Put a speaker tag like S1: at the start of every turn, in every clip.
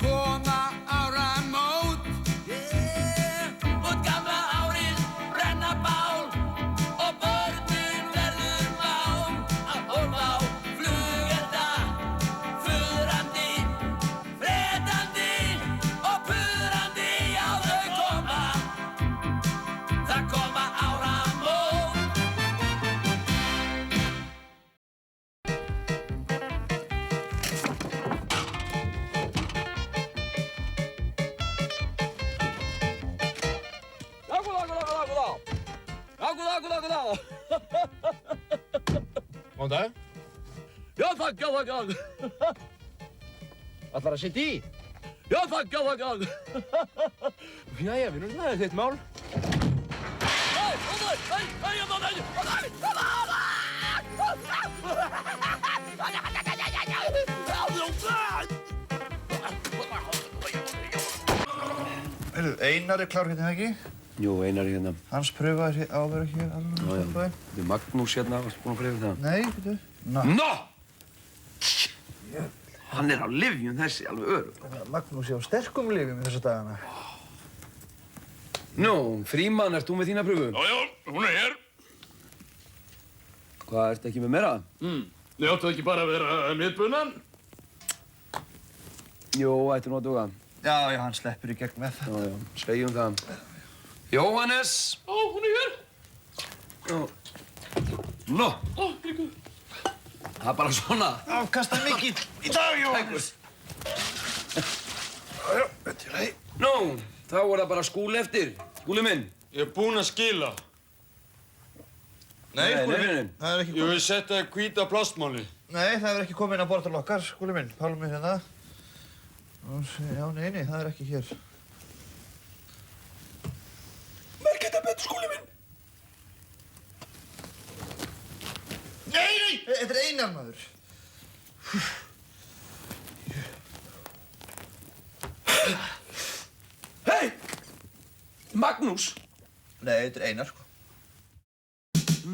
S1: koma áramót.
S2: Og gamla árið brenna bál og börnin verður mál að horfa á flugelda, fuðrandi, fretandi og puðrandi. Já, þau koma, það koma áramót. Góðan dag. Já, takk.
S3: Ætlar að sitja í?
S2: Já, takk.
S3: Jæja, vinur, það þitt mál.
S4: Heyrðu, Einar klár hérna, ekki?
S5: Jú, Einar hérna.
S4: Hans pröfaði á að vera hér alveg.
S5: Já. Þetta Magnús hérna, varstu búinn að pröfa það?
S4: Nei, veitu.
S5: Nó! Hann á lyfjum þessi, alveg örugg.
S4: Magnús á sterkum lyfjum þessa dagana.
S5: Nú, Frímann, ert þú með þína pröfu?
S2: Já, hún hér.
S5: Hvað, ertu ekki með meira?
S2: Þið áttu ekki bara að vera miðbunan?
S5: Jú, ættu nú að duga.
S4: Já, hann sleppur í gegn með það.
S5: Já, segjum það. Jóhannes!
S2: Hún hér.
S5: Já. Nó!
S2: Gríku.
S5: Það bara svona.
S4: Afkasta mikið í dag, Jóhannes. Já, þetta er leið.
S5: Nú, þá það bara Skúli eftir. Skúli minn.
S6: Ég búinn að skila.
S4: Nei, Skúli minn. Það ekki
S6: komið. Ég vil setja hvíta plastmáli.
S4: Nei, það ekki komið inn á borðal okkar, Skúli minn. Pálmi hérna. Já, nei, það ekki hér.
S5: Merk þetta betur, Skúli minn.
S4: Nei! Þetta er Einar, maður.
S5: Hei! Magnús!
S4: Nei, þetta er Einar, sko.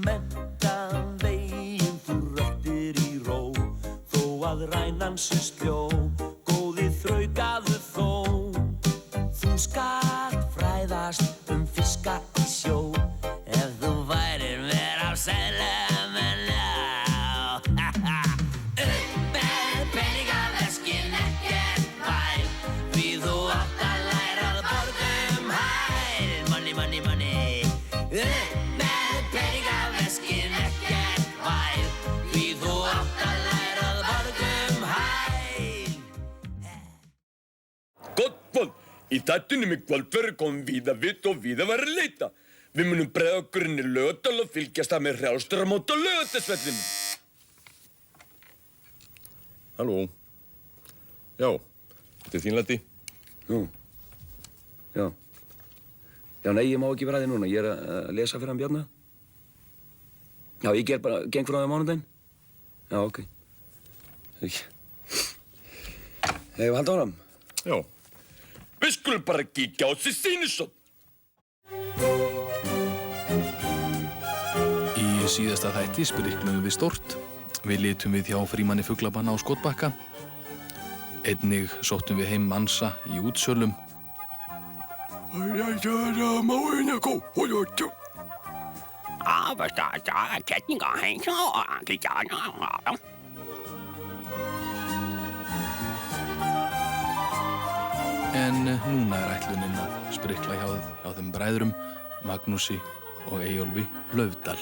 S2: Mentan veginn þú röltir í ró, þó að rænan sé sljó, góði þraukaðu þó. Þú skalt fræðast fiska í sjó, ef þú værir mér af selum en já. Upp með peningaveskin ekkert væl, því þú átt að læra að borga hæl. Money. Upp með peningaveskin ekkert væl, því þú átt að læra að borga hæl.
S7: Gott kvöld! Í þættinum í kvöld verður komið víða vitt og víða verður leita. Við munum breiða okkur inn í Laugardal og fylgjast það með hrjálstramót á Laugardalsvellinum.
S6: Halló. Já, þetta er þín Latti.
S5: Jú. Já. Já, nei, ég má ekki vera að þið núna. Ég að lesa fyrir hann Bjarna. Já, ég geng frá það mánudaginn. Já, ok. Hefur við haldið áfram?
S6: Já.
S7: Við skulum bara kíkja á sig sýnishot.
S8: Í síðasta þætti sprikluðum við stórt. Við litum við hjá Frímanni Fuglabanna á Skotbakka. Einnig sóttum við heim Mansa í Útsölum. En núna ætlunin að sprikla hjá þeim bræðrum Magnúsi og Eyjólfi Laufdal.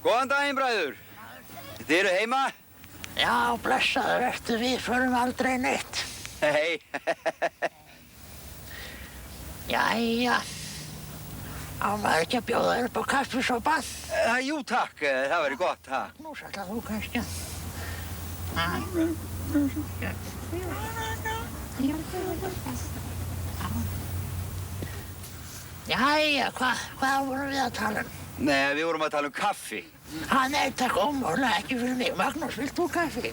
S3: Góðan daginn, bræður. Þið eru heima?
S9: Já, blessaður ertu, við förum aldrei neitt.
S3: Hei.
S9: Jæja. Á maður ekki að bjóða þér upp á kaffisopa?
S3: Jú, takk. Það væri gott, ha?
S9: Nú sætla þú kannski. Jæja, hvað vorum við að tala um?
S3: Nei, við vorum að tala um kaffi.
S9: Nei, takk ómorlega ekki fyrir mig. Magnús, vilt þú kaffi?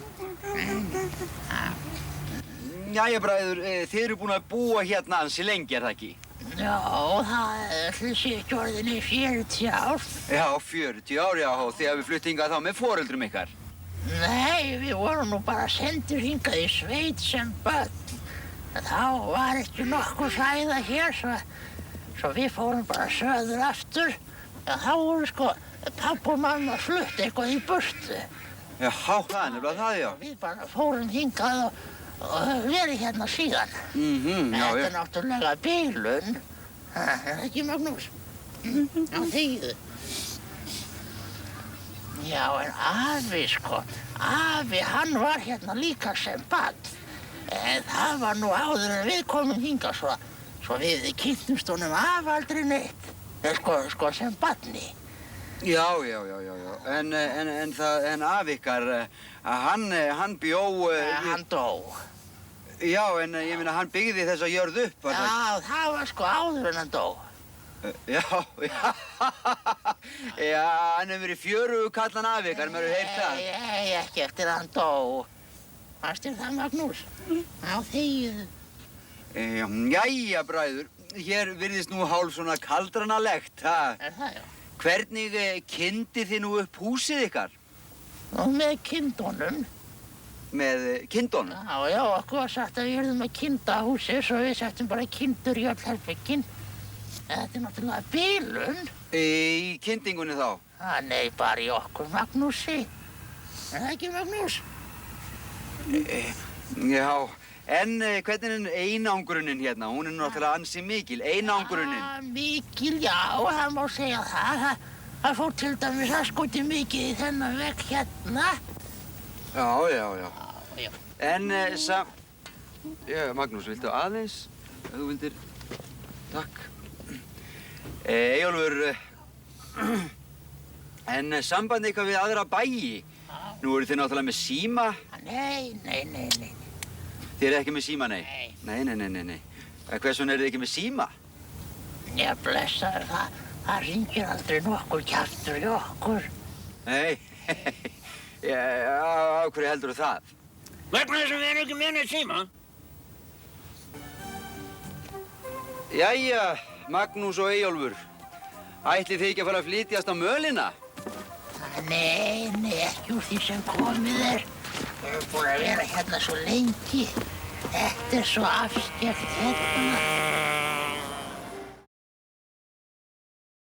S3: Jæja, bræður, þið eru búin að búa hérna ansi lengi, það ekki?
S9: Já, það ætli sé ekki orðin í 40 ár.
S3: Já, 40 ár, já, og þið hafið flutt hingað þá með foreldrum ykkar.
S9: Nei, við vorum nú bara sendir hingað í sveit sem börn. Þá var ekki nokkur sæða hér, svo við fórum bara söður aftur. En þá voru sko pappa og mamma flutt eitthvað í burtu.
S3: Já, það er nefnilega það, já.
S9: Við bara fórum hingað og verið hérna síðan.
S3: Já,
S9: Þetta er náttúrulega bilun. Er það ekki, Magnús? Já, þýðu. Já, en afi, sko, afi, hann var hérna líka sem barn. En það var nú áður en við komum hingað svo við kynntumst honum af aldrei neitt. Sko sem barni.
S3: Já. En af ykkar, hann bjó...
S9: Hann dó.
S3: Já, en ég meina, hann byggði þessa jörð upp, var það ekki?
S9: Já, það var sko áður en hann dó.
S3: Já, hann hefur verið 40 kallan af ykkar, maður hefur heyrt það.
S9: Nei, ekki eftir að hann dó. Fannst þér það, Magnús? Já, þýðu.
S3: Jæja, bræður, hér virðist nú hálf svona kaldranalegt, ha?
S9: Er það, já?
S3: Hvernig kynnti þið nú upp húsið ykkar?
S9: Nú, með kindunum.
S3: Með kindunum?
S9: Já, okkur var sagt að við yrðum að kynda húsið, svo við settum bara kindur í öll herbergin. Þetta er náttúrulega bilun.
S3: Í kyndingunni þá?
S9: Nei, bara í okkur, Magnúsi. Er það ekki, Magnús?
S3: Já, en hvernig er einangrunin hérna? Hún er náttúrulega ansi mikil, einangrunin.
S9: Mikil, já, það má segja það. Það fór til dæmis askoti mikið í þennan vegg hérna.
S3: Já.
S9: Já.
S3: En Magnús, viltu aðeins? Ef þú vildir... Takk. Eyjólfur, en sambandi eitthvað við aðra bæi? Nú eru þið náttúrulega með síma?
S9: Nei.
S3: Þið eru ekki með síma, nei? Nei. Hvers vegna eru þið ekki með síma?
S9: Já, blessaður, það hringir aldrei nokkur kjaftur í okkur.
S3: Nei, á hverju heldur þú það?
S2: Vegna þess að við erum ekki með neitt síma.
S3: Jæja, Magnús og Eyjólfur, ætlið þið ekki að fara að flytjast á mölina?
S9: Nei, ekki úr því sem komið er. Við erum búin að vera hérna svo lengi. Þetta er svo afskekt hérna.